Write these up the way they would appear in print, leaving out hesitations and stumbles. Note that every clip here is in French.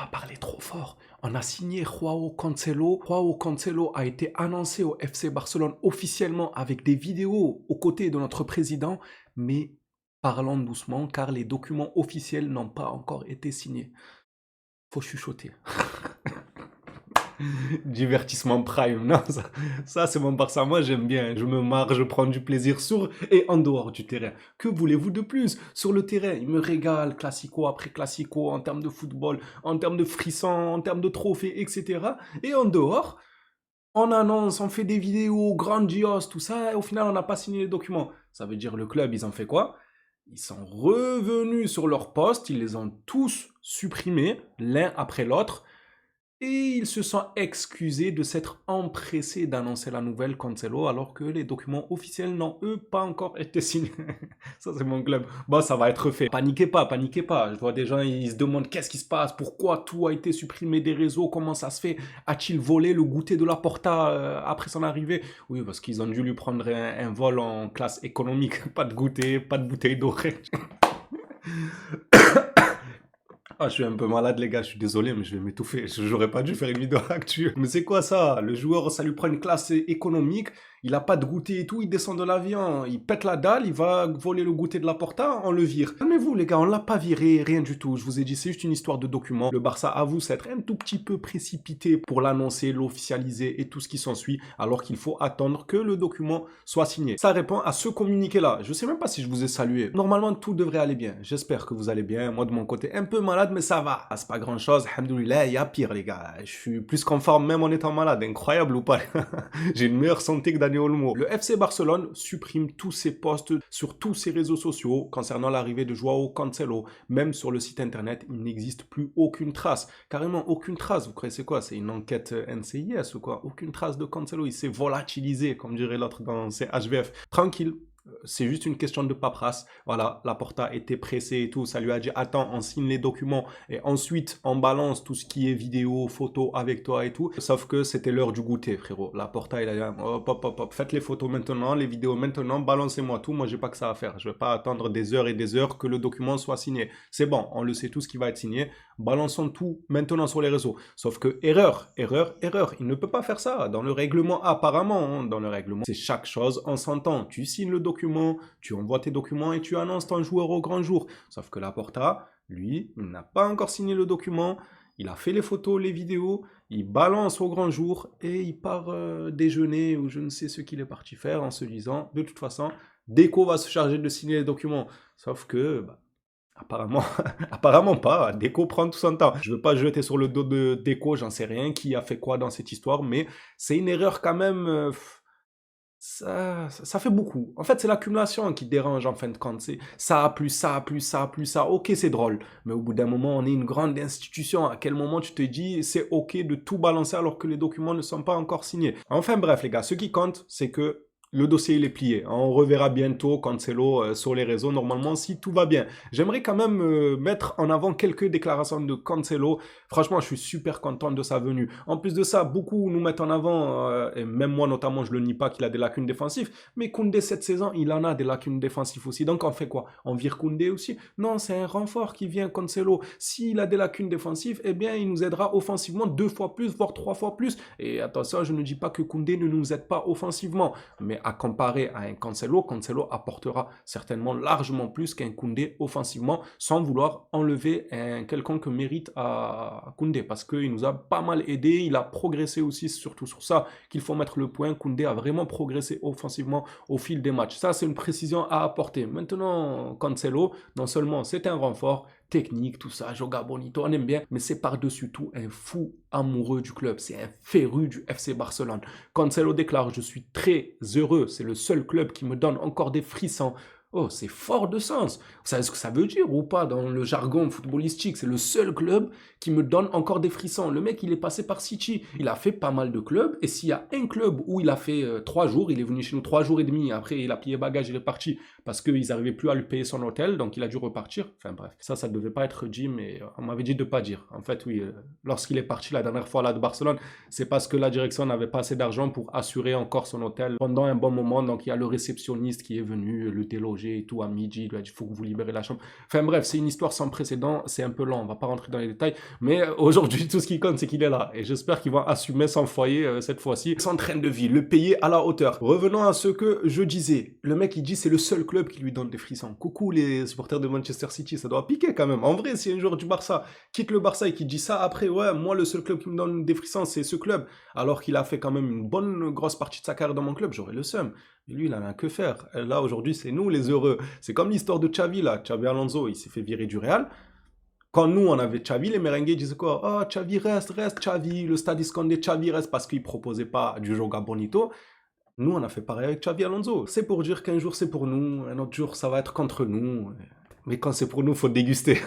pas parler trop fort. On a signé Joao Cancelo. Joao Cancelo a été annoncé au FC Barcelone officiellement avec des vidéos aux côtés de notre président, mais parlons doucement car les documents officiels n'ont pas encore été signés. Faut chuchoter. Divertissement prime, non, ça c'est mon Barça, moi j'aime bien, je me marre, je prends du plaisir sur et en dehors du terrain. Que voulez-vous de plus? Sur le terrain, il me régale, classico après classico, en termes de football, en termes de frissons, en termes de trophées, etc. Et en dehors, on annonce, on fait des vidéos grandioses, tout ça, et au final on n'a pas signé les documents. Ça veut dire le club, ils ont fait quoi? Ils sont revenus sur leur poste, ils les ont tous supprimés, l'un après l'autre, et ils se sont excusés de s'être empressés d'annoncer la nouvelle Cancelo alors que les documents officiels n'ont eux pas encore été signés. Ça c'est mon club. Bon, ça va être fait. Paniquez pas, paniquez pas. Je vois des gens, ils se demandent qu'est-ce qui se passe, pourquoi tout a été supprimé des réseaux, comment ça se fait, a-t-il volé le goûter de la Porta après son arrivée? Oui, parce qu'ils ont dû lui prendre un vol en classe économique. Pas de goûter, pas de bouteille dorée. Ah, je suis un peu malade, les gars, je suis désolé, mais je vais m'étouffer. J'aurais pas dû faire une vidéo actuelle. Mais c'est quoi ça? Le joueur, ça lui prend une classe économique, il a pas de goûter et tout, il descend de l'avion, il pète la dalle, il va voler le goûter de la Porta, on le vire. Calmez-vous, les gars, on l'a pas viré, rien du tout. Je vous ai dit, c'est juste une histoire de document. Le Barça avoue s'être un tout petit peu précipité pour l'annoncer, l'officialiser et tout ce qui s'ensuit, alors qu'il faut attendre que le document soit signé. Ça répond à ce communiqué-là. Je sais même pas si je vous ai salué. Normalement, tout devrait aller bien. J'espère que vous allez bien. Moi, de mon côté, un peu malade, mais ça va. Ah, c'est pas grand chose. Alhamdoulilah, il y a pire, les gars. Je suis plus qu'en forme même en étant malade. Incroyable ou pas? J'ai une meilleure santé que Dani Olmo. Le FC Barcelone supprime tous ses posts sur tous ses réseaux sociaux concernant l'arrivée de Joao Cancelo. Même sur le site internet, il n'existe plus aucune trace. Carrément aucune trace. Vous croyez c'est quoi? C'est une enquête NCIS ou quoi? Aucune trace de Cancelo. Il s'est volatilisé, comme dirait l'autre dans ses HVF. Tranquille. C'est juste une question de paperasse. Voilà, Laporta était pressé et tout. Ça lui a dit, attends, on signe les documents et ensuite on balance tout ce qui est vidéo, photo avec toi et tout. Sauf que c'était l'heure du goûter, frérot. Laporta, il a dit, hop, hop, hop, hop, faites les photos maintenant, les vidéos maintenant, balancez-moi tout. Moi, j'ai pas que ça à faire. Je vais pas attendre des heures et des heures que le document soit signé. C'est bon, on le sait tout ce qui va être signé. Balançons tout maintenant sur les réseaux. Sauf que erreur, erreur, erreur. Il ne peut pas faire ça. Dans le règlement, apparemment, hein, dans le règlement, c'est chaque chose en son temps. Tu signes le document, tu envoies tes documents et tu annonces ton joueur au grand jour. Sauf que Laporta, lui, il n'a pas encore signé le document. Il a fait les photos, les vidéos, il balance au grand jour et il part déjeuner ou je ne sais ce qu'il est parti faire en se disant, de toute façon, Deco va se charger de signer les documents. Sauf que, bah, apparemment, apparemment pas. Deco prend tout son temps. Je veux pas jeter sur le dos de Deco, j'en sais rien, qui a fait quoi dans cette histoire, mais c'est une erreur quand même. Ça fait beaucoup. En fait, c'est l'accumulation qui dérange en fin de compte. C'est ça, plus ça, plus ça, plus ça. Ok, c'est drôle. Mais au bout d'un moment, on est une grande institution. À quel moment tu te dis, c'est ok de tout balancer alors que les documents ne sont pas encore signés? Enfin bref, les gars, ce qui compte, c'est que le dossier, il est plié. On reverra bientôt Cancelo sur les réseaux, normalement, si tout va bien. J'aimerais quand même mettre en avant quelques déclarations de Cancelo. Franchement, je suis super content de sa venue. En plus de ça, beaucoup nous mettent en avant, et même moi notamment, je le nie pas qu'il a des lacunes défensives, mais Koundé, cette saison, il en a des lacunes défensives aussi. Donc on fait quoi? On vire Koundé aussi? Non, c'est un renfort qui vient, Cancelo. S'il a des lacunes défensives, eh bien, il nous aidera offensivement 2 fois plus, voire 3 fois plus. Et attention, je ne dis pas que Koundé ne nous aide pas offensivement, mais à comparer à un Cancelo, Cancelo apportera certainement largement plus qu'un Koundé offensivement, sans vouloir enlever un quelconque mérite à Koundé, parce qu'il nous a pas mal aidé, il a progressé aussi, surtout sur ça, qu'il faut mettre le point. Koundé a vraiment progressé offensivement au fil des matchs. Ça, c'est une précision à apporter. Maintenant, Cancelo, non seulement c'est un renfort, technique, tout ça, Joga Bonito, on aime bien, mais c'est par-dessus tout un fou amoureux du club, c'est un féru du FC Barcelone. Cancelo déclare, je suis très heureux, c'est le seul club qui me donne encore des frissons. Oh, c'est fort de sens. Vous savez ce que ça veut dire ou pas dans le jargon footballistique? C'est le seul club qui me donne encore des frissons. Le mec, il est passé par City. Il a fait pas mal de clubs. Et s'il y a un club où il a fait 3 jours, il est venu chez nous 3 jours et demi. Après, il a plié bagage, il est parti parce qu'ils n'arrivaient plus à lui payer son hôtel. Donc, il a dû repartir. Enfin, bref. Ça ne devait pas être dit, mais on m'avait dit de ne pas dire. En fait, oui, lorsqu'il est parti la dernière fois là de Barcelone, c'est parce que la direction n'avait pas assez d'argent pour assurer encore son hôtel pendant un bon moment. Donc, il y a le réceptionniste qui est venu le déloger manger et tout à midi. Il lui a dit, il faut que vous libérez la chambre. Enfin bref, c'est une histoire sans précédent. C'est un peu lent. On va pas rentrer dans les détails. Mais aujourd'hui, tout ce qui compte, c'est qu'il est là. Et j'espère qu'il va assumer son foyer cette fois-ci. Son train de vie, le payer à la hauteur. Revenons à ce que je disais. Le mec, il dit, c'est le seul club qui lui donne des frissons. Coucou les supporters de Manchester City, ça doit piquer quand même. En vrai, si un joueur du Barça quitte le Barça et qui dit ça après, ouais, moi, le seul club qui me donne des frissons, c'est ce club. Alors qu'il a fait quand même une bonne grosse partie de sa carrière dans mon club, j'aurais le seum. Et lui, il en a que faire. Et là, aujourd'hui, c'est nous les heureux. C'est comme l'histoire de Xavi, là. Xavi Alonso, il s'est fait virer du Real. Quand nous, on avait Xavi, les merengues disaient quoi? Oh, Xavi reste, Xavi. Le stade Iscondé, Xavi reste parce qu'il ne proposait pas du joga bonito. Nous, on a fait pareil avec Xavi Alonso. C'est pour dire qu'un jour, c'est pour nous. Un autre jour, ça va être contre nous. Mais quand c'est pour nous, faut déguster.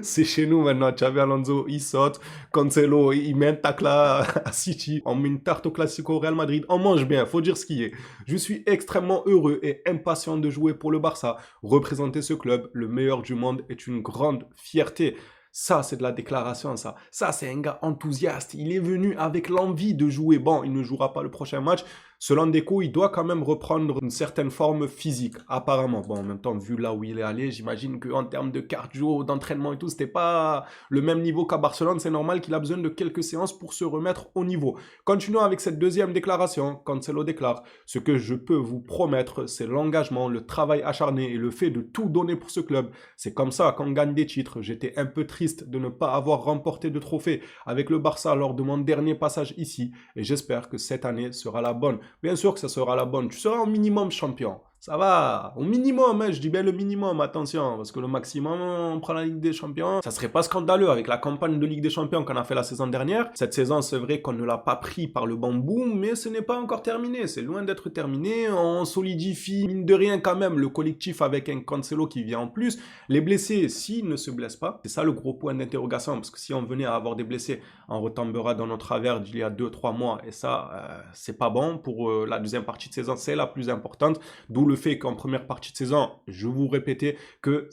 C'est chez nous maintenant. Xavi Alonso, il saute. Cancelo, il met un tacle à City. On met une tarte au Classico au Real Madrid. On mange bien, faut dire ce qui est. Je suis extrêmement heureux et impatient de jouer pour le Barça. Représenter ce club, le meilleur du monde, est une grande fierté. Ça, c'est de la déclaration, ça. Ça, c'est un gars enthousiaste. Il est venu avec l'envie de jouer. Bon, il ne jouera pas le prochain match. Selon Deco, il doit quand même reprendre une certaine forme physique, apparemment. Bon, en même temps, vu là où il est allé, j'imagine qu'en termes de cardio, d'entraînement et tout, c'était pas le même niveau qu'à Barcelone. C'est normal qu'il a besoin de quelques séances pour se remettre au niveau. Continuons avec cette deuxième déclaration. Cancelo déclare: ce que je peux vous promettre, c'est l'engagement, le travail acharné et le fait de tout donner pour ce club. C'est comme ça qu'on gagne des titres. J'étais un peu triste de ne pas avoir remporté de trophée avec le Barça lors de mon dernier passage ici. Et j'espère que cette année sera la bonne. Bien sûr que ça sera la bonne. Tu seras au minimum champion. Ça va, au minimum, hein, je dis bien le minimum, attention, parce que le maximum, on prend la Ligue des Champions. Ça serait pas scandaleux avec la campagne de Ligue des Champions qu'on a fait la saison dernière. Cette saison, c'est vrai qu'on ne l'a pas pris par le bambou, mais ce n'est pas encore terminé. C'est loin d'être terminé. On solidifie, mine de rien, quand même, le collectif avec un Cancelo qui vient en plus. Les blessés, s'ils ne se blessent pas, c'est ça le gros point d'interrogation, parce que si on venait à avoir des blessés, on retombera dans notre travers d'il y a 2-3 mois, et ça, c'est pas bon. Pour la deuxième partie de saison, c'est la plus importante. D'où le fait qu'en première partie de saison, je vous répétais que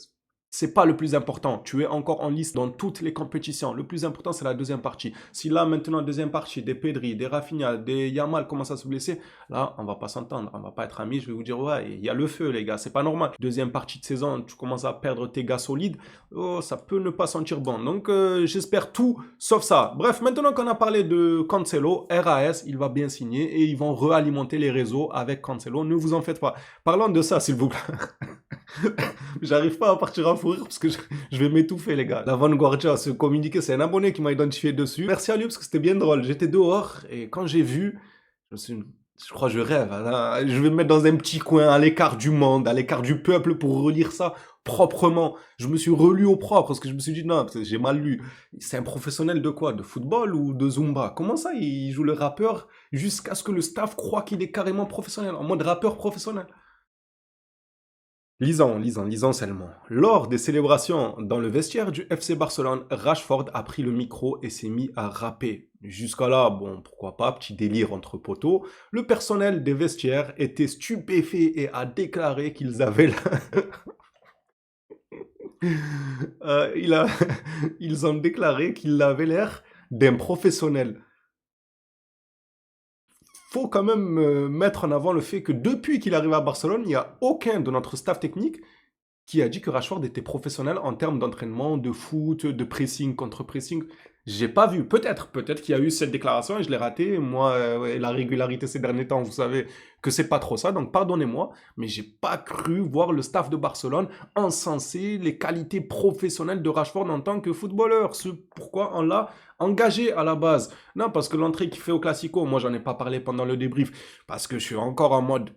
c'est pas le plus important. Tu es encore en lice dans toutes les compétitions. Le plus important, c'est la deuxième partie. Si là, maintenant, deuxième partie, des Pedri, des Rafinha, des Yamal commencent à se blesser, là, on va pas s'entendre. On va pas être amis. Je vais vous dire, ouais, il y a le feu, les gars. C'est pas normal. Deuxième partie de saison, tu commences à perdre tes gars solides. Oh, ça peut ne pas sentir bon. Donc, j'espère tout sauf ça. Bref, maintenant qu'on a parlé de Cancelo, RAS, il va bien signer et ils vont réalimenter les réseaux avec Cancelo. Ne vous en faites pas. Parlons de ça, s'il vous plaît. J'arrive pas à partir en fou rire parce que je vais m'étouffer, les gars. La Vanguardia, ce communiqué, c'est un abonné qui m'a identifié dessus. Merci à lui parce que c'était bien drôle. J'étais dehors et quand j'ai vu, je crois que je rêve. Hein. Je vais me mettre dans un petit coin, à l'écart du monde, à l'écart du peuple pour relire ça proprement. Je me suis relu au propre parce que je me suis dit, non, j'ai mal lu. C'est un professionnel de quoi? De football ou de Zumba? Comment ça, il joue le rappeur jusqu'à ce que le staff croit qu'il est carrément professionnel, en mode rappeur professionnel? Lisons seulement. Lors des célébrations dans le vestiaire du FC Barcelone, Rashford a pris le micro et s'est mis à rapper. Jusqu'à là, bon, pourquoi pas, petit délire entre poteaux. Le personnel des vestiaires était stupéfait et a déclaré qu'ils avaient il a... Ils ont déclaré qu'il avait l'air d'un professionnel. Faut quand même mettre en avant le fait que depuis qu'il arrive à Barcelone, il n'y a aucun de notre staff technique qui a dit que Rashford était professionnel en termes d'entraînement, de foot, de pressing contre pressing. J'ai pas vu. Peut-être qu'il y a eu cette déclaration et je l'ai raté. Moi, la régularité ces derniers temps, vous savez que c'est pas trop ça. Donc pardonnez-moi, mais j'ai pas cru voir le staff de Barcelone encenser les qualités professionnelles de Rashford en tant que footballeur. C'est pourquoi on l'a engagé à la base. Non, parce que l'entrée qu'il fait au Classico, moi j'en ai pas parlé pendant le débrief, parce que je suis encore en mode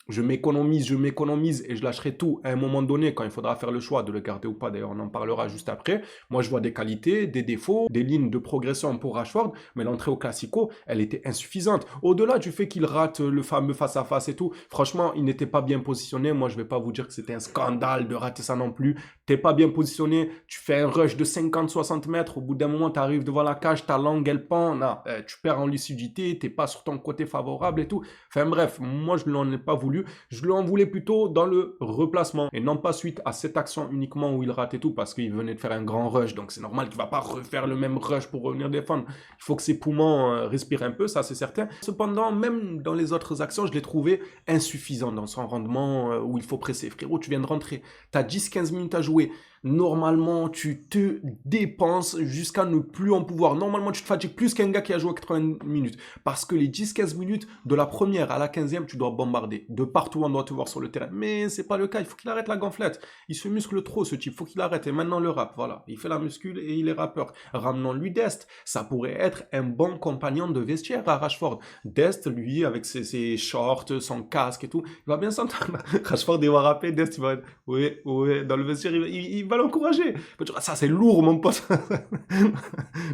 je m'économise et je lâcherai tout à un moment donné quand il faudra faire le choix de le garder ou pas. D'ailleurs, on en parlera juste après. Moi, je vois des qualités, des défauts, des lignes de progression pour Rashford, mais l'entrée au Classico, elle était insuffisante. Au-delà du fait qu'il rate le fameux face-à-face et tout, franchement, il n'était pas bien positionné. Moi, je vais pas vous dire que c'était un scandale de rater ça non plus. T'es pas bien positionné, tu fais un rush de 50-60 mètres, au bout d'un moment, tu arrives devant la cage, ta langue, elle pend, tu perds en lucidité, t'es pas sur ton côté favorable et tout. Enfin bref, moi, je n'en ai pas voulu voulu. Je lui en voulais plutôt dans le replacement et non pas suite à cette action uniquement où il rate et tout parce qu'il venait de faire un grand rush. Donc c'est normal qu'il va pas refaire le même rush pour revenir défendre. Il faut que ses poumons respirent un peu, ça c'est certain. Cependant, même dans les autres actions, je l'ai trouvé insuffisant dans son rendement où il faut presser. Frérot, tu viens de rentrer, tu as 10-15 minutes à jouer. Normalement, tu te dépenses jusqu'à ne plus en pouvoir. Normalement, tu te fatigues plus qu'un gars qui a joué 80 minutes. Parce que les 10-15 minutes, de la première à la 15e, tu dois bombarder. De partout, on doit te voir sur le terrain. Mais c'est pas le cas. Il faut qu'il arrête la gonflette. Il se muscle trop, ce type. Il faut qu'il arrête. Et maintenant, le rap, voilà. Il fait la muscule et il est rappeur. Ramenons-lui Dest. Ça pourrait être un bon compagnon de vestiaire à Rashford. Dest, lui, avec ses shorts, son casque et tout, il va bien s'entendre. Rashford, il va rapper. Dest, il va être, oui, dans le vestiaire, il va l'encourager. Ça, c'est lourd, mon pote.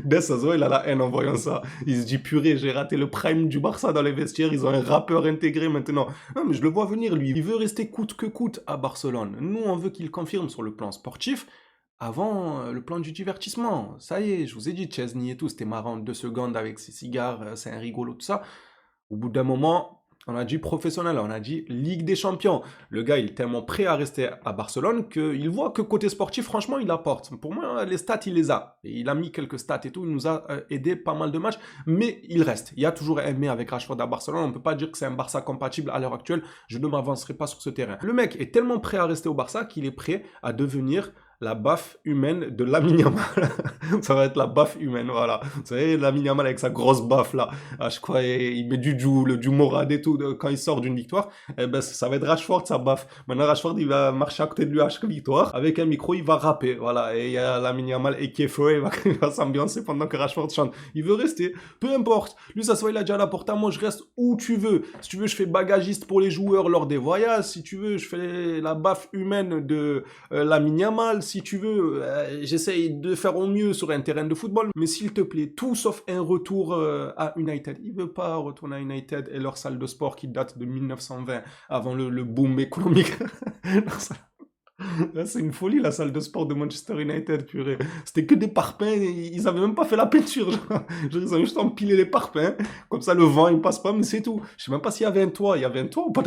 Dès ça se voit, il a la haine en voyant ça. Il se dit, purée, j'ai raté le prime du Barça dans les vestiaires. Ils ont un rappeur intégré maintenant. Non, mais je le vois venir, lui. Il veut rester coûte que coûte à Barcelone. Nous, on veut qu'il confirme sur le plan sportif avant le plan du divertissement. Ça y est, je vous ai dit, Chesney et tout, c'était marrant, 2 secondes avec ses cigares, c'est un rigolo, tout ça. Au bout d'un moment, on a dit professionnel, on a dit Ligue des Champions. Le gars, il est tellement prêt à rester à Barcelone qu'il voit que côté sportif, franchement, il apporte. Pour moi, les stats, il les a. Et il a mis quelques stats et tout, il nous a aidé pas mal de matchs, mais il reste. Il y a toujours aimé avec Rashford à Barcelone. On ne peut pas dire que c'est un Barça compatible à l'heure actuelle. Je ne m'avancerai pas sur ce terrain. Le mec est tellement prêt à rester au Barça qu'il est prêt à devenir la baffe humaine de Lamine Yamal. Ça va être la baffe humaine, voilà. Vous savez, Lamine Yamal avec sa grosse baffe là. À chaque fois, il met du Joule, du Morad et tout quand il sort d'une victoire. Eh ben, ça va être Rashford, sa baffe. Maintenant, Rashford, il va marcher à côté de lui à chaque victoire. Avec un micro, il va rapper. Voilà. Et il y a Lamine Yamal et Kefeu, il va s'ambiancer pendant que Rashford chante. Il veut rester. Peu importe. Lui, ça se voit, il a déjà la porte. Moi, je reste où tu veux. Si tu veux, je fais bagagiste pour les joueurs lors des voyages. Si tu veux, je fais la baffe humaine de Lamine Yamal. Si tu veux, j'essaye de faire au mieux sur un terrain de football, mais s'il te plaît, tout sauf un retour à United. Il veut pas retourner à United et leur salle de sport qui date de 1920, avant le boom économique. Là, c'est une folie, la salle de sport de Manchester United, purée. C'était que des parpaings, ils avaient même pas fait la peinture, genre. Ils ont juste empilé les parpaings, comme ça le vent il passe pas, mais c'est tout. Je sais même pas s'il y avait un toit, il y avait un toit ou pas.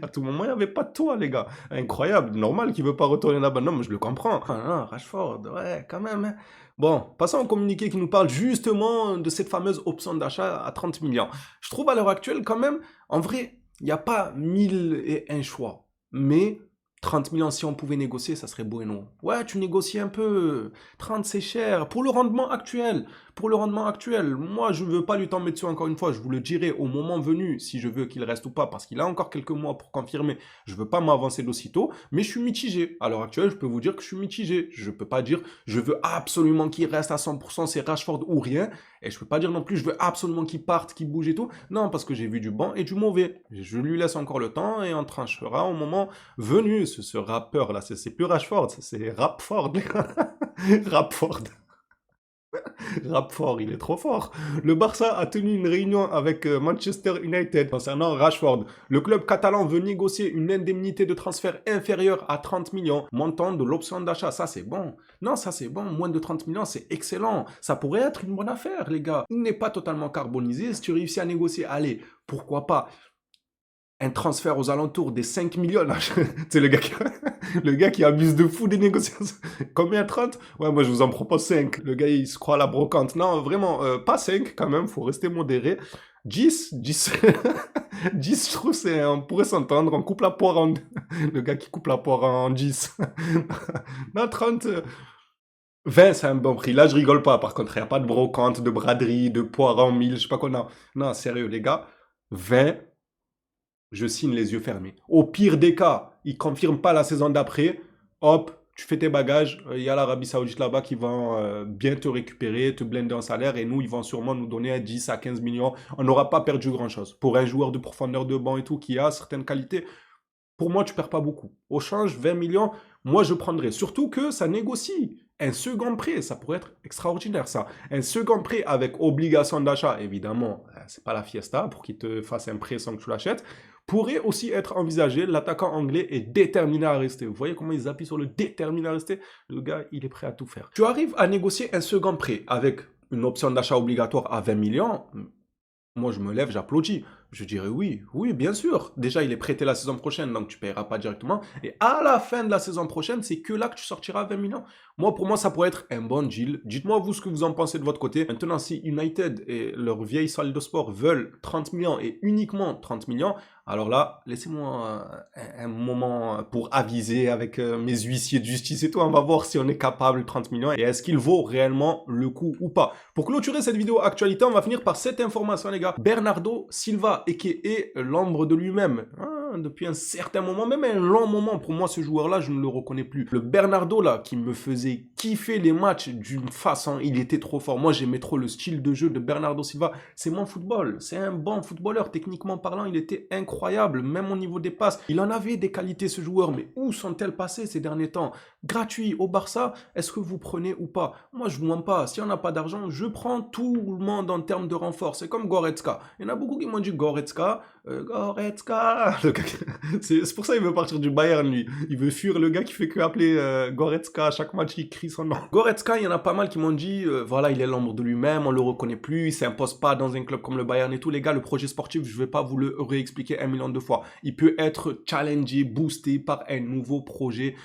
À tout moment, il y avait pas de toit, les gars. Incroyable, normal qu'il veut pas retourner là-bas. Non, mais je le comprends. Ah, non, Rashford, ouais, quand même. Hein. Bon, passons au communiqué qui nous parle justement de cette fameuse option d'achat à 30 millions. Je trouve à l'heure actuelle, quand même, en vrai, il n'y a pas 1001 choix, mais 30 millions, si on pouvait négocier, ça serait beau et non. Ouais, tu négocies un peu. 30, c'est cher. Pour le rendement actuel. Pour le rendement actuel. Moi, je ne veux pas lui tomber dessus encore une fois. Je vous le dirai au moment venu si je veux qu'il reste ou pas. Parce qu'il a encore quelques mois pour confirmer. Je ne veux pas m'avancer d'aussitôt. Mais je suis mitigé. À l'heure actuelle, je peux vous dire que je suis mitigé. Je ne peux pas dire je veux absolument qu'il reste à 100%, c'est Rashford ou rien. Et je ne peux pas dire non plus je veux absolument qu'il parte, qu'il bouge et tout. Non, parce que j'ai vu du bon et du mauvais. Je lui laisse encore le temps et on tranchera au moment venu. Ce rappeur là, c'est plus Rashford, c'est Rapford. Rapford. Rapford, il est trop fort. Le Barça a tenu une réunion avec Manchester United concernant Rashford. Le club catalan veut négocier une indemnité de transfert inférieure à 30 millions, montant de l'option d'achat. Ça, c'est bon. Non, ça, c'est bon. Moins de 30 millions, c'est excellent. Ça pourrait être une bonne affaire, les gars. Il n'est pas totalement carbonisé. Si tu réussis à négocier, allez, pourquoi pas un transfert aux alentours des 5 millions. C'est le gars qui abuse de fou des négociations. Combien 30? Ouais, moi je vous en propose 5. Le gars il se croit à la brocante. Non, vraiment, pas 5 quand même, faut rester modéré. 10, 10, 10, je trouve, on pourrait s'entendre, on coupe la poire en... Le gars qui coupe la poire en 10. Non, 30... 20, c'est un bon prix. Là, je rigole pas, par contre. Il n'y a pas de brocante, de braderie, de poire en 1000, je sais pas quoi. Non, non, sérieux, les gars. 20... je signe les yeux fermés. Au pire des cas, ils ne confirment pas la saison d'après, hop, tu fais tes bagages, il y a l'Arabie Saoudite là-bas qui va bien te récupérer, te blender en salaire, et nous, ils vont sûrement nous donner 10 à 15 millions. On n'aura pas perdu grand-chose. Pour un joueur de profondeur de banc et tout, qui a certaines qualités, pour moi, tu perds pas beaucoup. Au change, 20 millions, moi, je prendrais. Surtout que ça négocie. Un second prêt, ça pourrait être extraordinaire, ça. Un second prêt avec obligation d'achat, évidemment, c'est pas la fiesta pour qu'il te fasse un prêt sans que tu l'achètes, pourrait aussi être envisagé. L'attaquant anglais est déterminé à rester. Vous voyez comment ils appuient sur le déterminé à rester? Le gars, il est prêt à tout faire. Tu arrives à négocier un second prêt avec une option d'achat obligatoire à 20 millions. Moi, je me lève, j'applaudis. Je dirais oui, oui, bien sûr. Déjà, il est prêté la saison prochaine, donc tu payeras pas directement. Et à la fin de la saison prochaine, c'est que là que tu sortiras 20 millions. Moi, pour moi, ça pourrait être un bon deal. Dites-moi, vous, ce que vous en pensez de votre côté. Maintenant, si United et leur vieille salle de sport veulent 30 millions et uniquement 30 millions, alors là, laissez-moi un moment pour aviser avec mes huissiers de justice et tout. On va voir si on est capable de 30 millions et est-ce qu'il vaut réellement le coup ou pas. Pour clôturer cette vidéo actualité, on va finir par cette information, les gars. Bernardo Silva, a.k.a. l'ombre de lui-même. Depuis un certain moment, même un long moment, pour moi, ce joueur-là, je ne le reconnais plus. Le Bernardo, là, qui me faisait kiffer les matchs d'une façon, il était trop fort. Moi, j'aimais trop le style de jeu de Bernardo Silva. C'est mon football. C'est un bon footballeur. Techniquement parlant, il était incroyable, même au niveau des passes. Il en avait des qualités, ce joueur, mais où sont-elles passées ces derniers temps? Gratuit au Barça, est-ce que vous prenez ou pas? Moi, je vous mens pas. Si on n'a pas d'argent, je prends tout le monde en termes de renfort. C'est comme Goretzka. Il y en a beaucoup qui m'ont dit Goretzka, Goretzka. C'est pour ça qu'il veut partir du Bayern, lui. Il veut fuir le gars qui fait que appeler Goretzka. À chaque match, il crie son nom. Goretzka, il y en a pas mal qui m'ont dit, voilà, il est l'ombre de lui-même, on le reconnaît plus, il s'impose pas dans un club comme le Bayern et tout. Les gars, le projet sportif, je vais pas vous le réexpliquer 1 million de fois. Il peut être challengé, boosté par un nouveau projet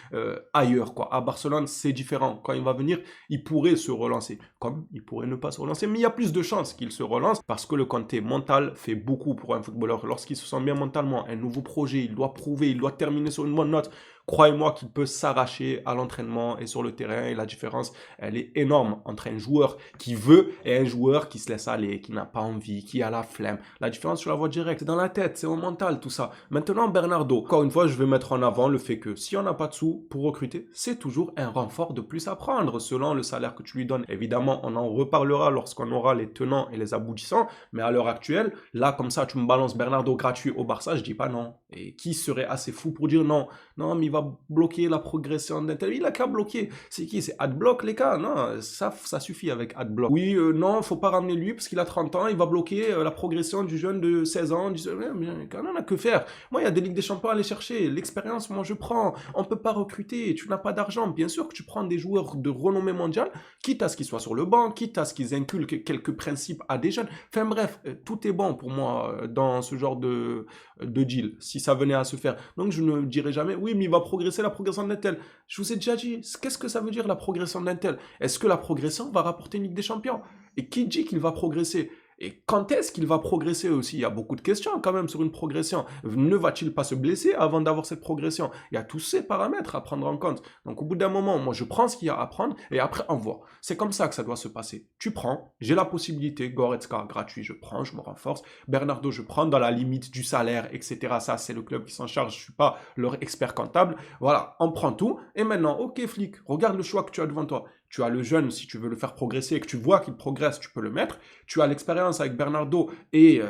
ailleurs, quoi. À Barcelone, c'est différent. Quand il va venir, il pourrait se relancer. Comme il pourrait ne pas se relancer, mais il y a plus de chances qu'il se relance parce que le côté mental fait beaucoup pour un footballeur. Lorsqu'il se sent bien mentalement, un nouveau projet, il doit prouver, il doit terminer sur une bonne note. Croyez-moi qu'il peut s'arracher à l'entraînement et sur le terrain. Et la différence, elle est énorme entre un joueur qui veut et un joueur qui se laisse aller, qui n'a pas envie, qui a la flemme. La différence, je la vois direct. C'est dans la tête, c'est au mental, tout ça. Maintenant, Bernardo, encore une fois, je vais mettre en avant le fait que si on n'a pas de sous pour recruter, c'est toujours un renfort de plus à prendre selon le salaire que tu lui donnes. Évidemment, on en reparlera lorsqu'on aura les tenants et les aboutissants. Mais à l'heure actuelle, là, comme ça, tu me balances Bernardo gratuit au Barça, je dis pas non. Et qui serait assez fou pour dire non? Non, mais il va bloquer la progression d'un tel. Il a qu'à bloquer. C'est qui? C'est Adblock, les gars? Non, ça suffit avec Adblock. Oui, non, faut pas ramener lui parce qu'il a 30 ans. Il va bloquer la progression du jeune de 16 ans. Mais quand on a que faire. Moi, il y a des Ligues des Champions à aller chercher. L'expérience, moi, je prends. On peut pas recruter. Tu n'as pas d'argent. Bien sûr que tu prends des joueurs de renommée mondiale, quitte à ce qu'ils soient sur le banc, quitte à ce qu'ils inculquent quelques principes à des jeunes. Enfin bref, tout est bon pour moi dans ce genre de deal, si ça venait à se faire. Donc je ne dirais jamais, oui, mais il va progresser la progression d'un tel. Je vous ai déjà dit, qu'est-ce que ça veut dire la progression d'un tel? Est-ce que la progression va rapporter une Ligue des Champions? Et qui dit qu'il va progresser? Et quand est-ce qu'il va progresser aussi? Il y a beaucoup de questions quand même sur une progression. Ne va-t-il pas se blesser avant d'avoir cette progression? Il y a tous ces paramètres à prendre en compte. Donc au bout d'un moment, moi je prends ce qu'il y a à prendre et après on voit. C'est comme ça que ça doit se passer. Tu prends, j'ai la possibilité, Goretzka gratuit, je prends, je me renforce. Bernardo, je prends dans la limite du salaire, etc. Ça, c'est le club qui s'en charge, je ne suis pas leur expert comptable. Voilà, on prend tout. Et maintenant, ok flic, regarde le choix que tu as devant toi. Tu as le jeune, si tu veux le faire progresser et que tu vois qu'il progresse, tu peux le mettre. Tu as l'expérience avec Bernardo et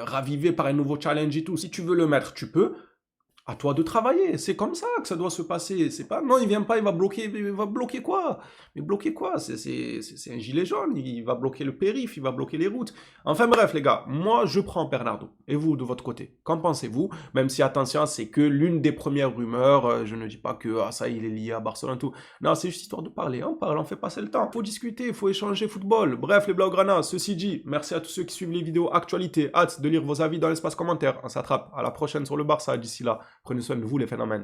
ravivé par un nouveau challenge et tout. Si tu veux le mettre, tu peux. À toi de travailler, c'est comme ça que ça doit se passer. C'est pas, non, il vient pas, il va bloquer quoi? Mais bloquer quoi? C'est un gilet jaune, il va bloquer le périph', il va bloquer les routes. Enfin bref, les gars, moi je prends Bernardo. Et vous, de votre côté, qu'en pensez-vous? Même si, attention, c'est que l'une des premières rumeurs, je ne dis pas que ça, il est lié à Barcelone, tout. Non, c'est juste histoire de parler, on parle, on fait passer le temps. Faut discuter, faut échanger football. Bref, les Blaugrana, ceci dit, merci à tous ceux qui suivent les vidéos actualité. Hâte de lire vos avis dans l'espace commentaire. On s'attrape à la prochaine sur le Barça d'ici là. Prenez soin de vous, les phénomènes.